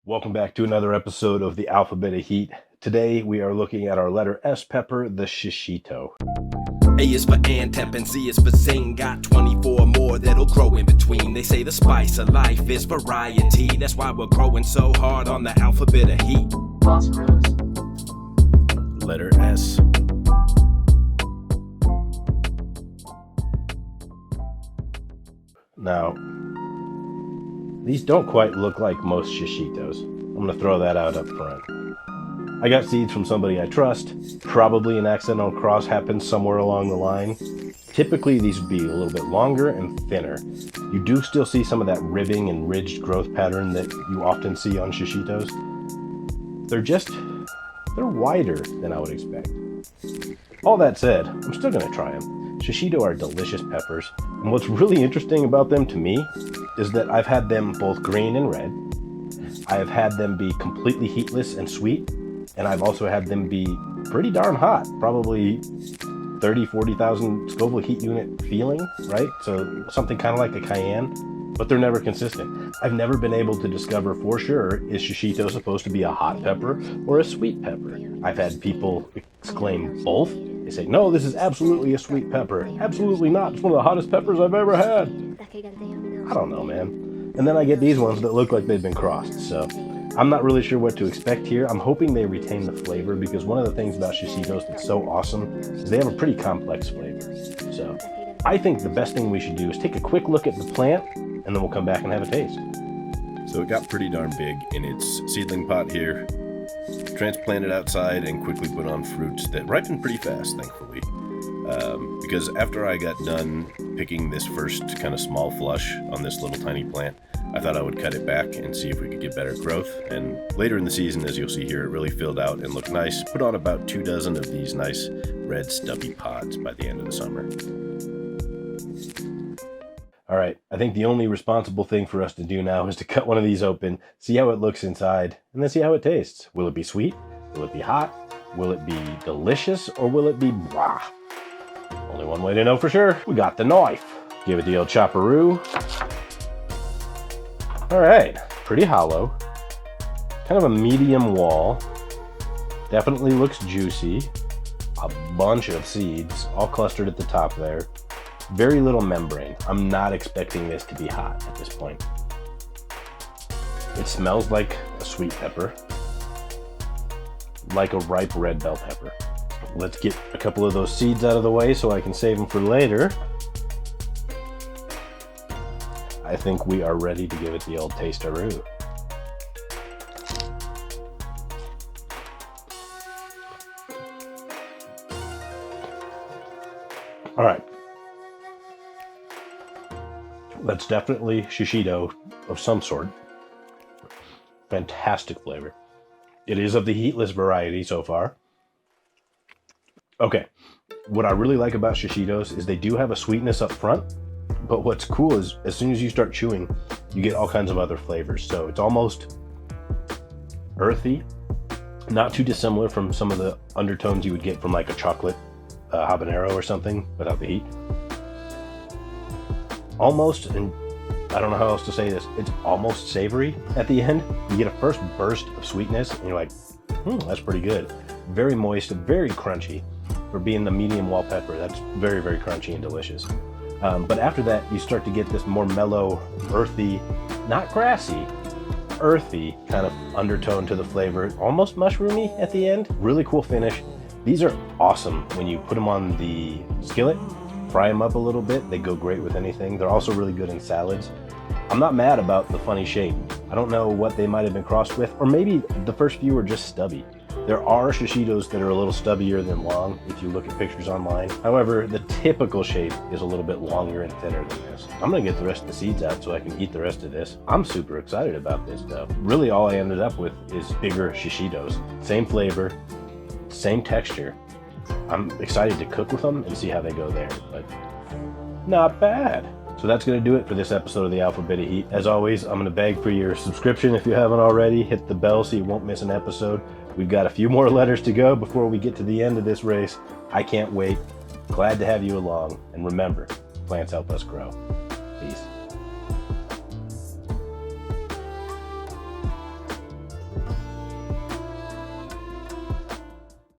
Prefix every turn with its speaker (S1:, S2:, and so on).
S1: Welcome back to another episode of the Alphabet of Heat. Today we are looking at our letter S pepper, the Shishito.
S2: A is for Antep and Z is for Zing. Got 24 more that'll grow in between. They say the spice of life is variety. That's why we're growing so hard on the Alphabet of Heat.
S1: Letter S. Now, these don't quite look like most Shishitos. I'm going to throw that out up front. I got seeds from somebody I trust. Probably an accidental cross happened somewhere along the line. Typically, these would be a little bit longer and thinner. You do still see some of that ribbing and ridged growth pattern that you often see on Shishitos. They're wider than I would expect. All that said, I'm still going to try them. Shishito are delicious peppers, and what's really interesting about them to me is that I've had them both green and red. I have had them be completely heatless and sweet, and I've also had them be pretty darn hot, probably 40,000 Scoville heat unit feeling, right? So something kind of like a cayenne, but they're never consistent. I've never been able to discover for sure, is Shishito supposed to be a hot pepper or a sweet pepper? I've had people exclaim both. They say, no, this is absolutely a sweet pepper. Absolutely not. It's one of the hottest peppers I've ever had. I don't know, man. And then I get these ones that look like they've been crossed. So I'm not really sure what to expect here. I'm hoping they retain the flavor because one of the things about Shishitos that's so awesome is they have a pretty complex flavor. So I think the best thing we should do is take a quick look at the plant and then we'll come back and have a taste.
S3: So it got pretty darn big in its seedling pot here. Transplanted outside and quickly put on fruits that ripened pretty fast, thankfully. Because after I got done picking this first kind of small flush on this little tiny plant, I thought I would cut it back and see if we could get better growth. And later in the season, as you'll see here, it really filled out and looked nice. Put on about 24 of these nice red stubby pods by the end of the summer.
S1: All right, I think the only responsible thing for us to do now is to cut one of these open, see how it looks inside, and then see how it tastes. Will it be sweet? Will it be hot? Will it be delicious? Or will it be blah? Only one way to know for sure. We got the knife. Give it the old chopperoo. All right, pretty hollow. Kind of a medium wall. Definitely looks juicy. A bunch of seeds, all clustered at the top there. Very little membrane. I'm not expecting this to be hot at this point. It smells like a sweet pepper, like a ripe red bell pepper. Let's get a couple of those seeds out of the way so I can save them for later. I think we are ready to give it the old taste-aroo. All right. That's definitely Shishito of some sort. Fantastic flavor. It is of the heatless variety so far. Okay, what I really like about Shishitos is they do have a sweetness up front, but what's cool is as soon as you start chewing, you get all kinds of other flavors. So it's almost earthy, not too dissimilar from some of the undertones you would get from like a chocolate habanero or something without the heat. Almost, and I don't know how else to say this, it's almost savory at the end. You get a first burst of sweetness and you're like, that's pretty good. Very moist, very crunchy. For being the medium wall pepper, that's very, very crunchy and delicious. But after that, you start to get this more mellow, earthy, not grassy, earthy kind of undertone to the flavor, almost mushroomy at the end. Really cool finish. These are awesome when you put them on the skillet. Fry them up a little bit. They go great with anything. They're also really good in salads. I'm not mad about the funny shape. I don't know what they might have been crossed with, or maybe the first few were just stubby. There are Shishitos that are a little stubbier than long if you look at pictures online. However, the typical shape is a little bit longer and thinner than this. I'm gonna get the rest of the seeds out so I can eat the rest of this. I'm super excited about this though. Really all I ended up with is bigger Shishitos. Same flavor, same texture. I'm excited to cook with them and see how they go there, but not bad. So that's going to do it for this episode of the Alphabet of Heat. As always, I'm going to beg for your subscription if you haven't already. Hit the bell so you won't miss an episode. We've got a few more letters to go before we get to the end of this race. I can't wait. Glad to have you along. And remember, plants help us grow.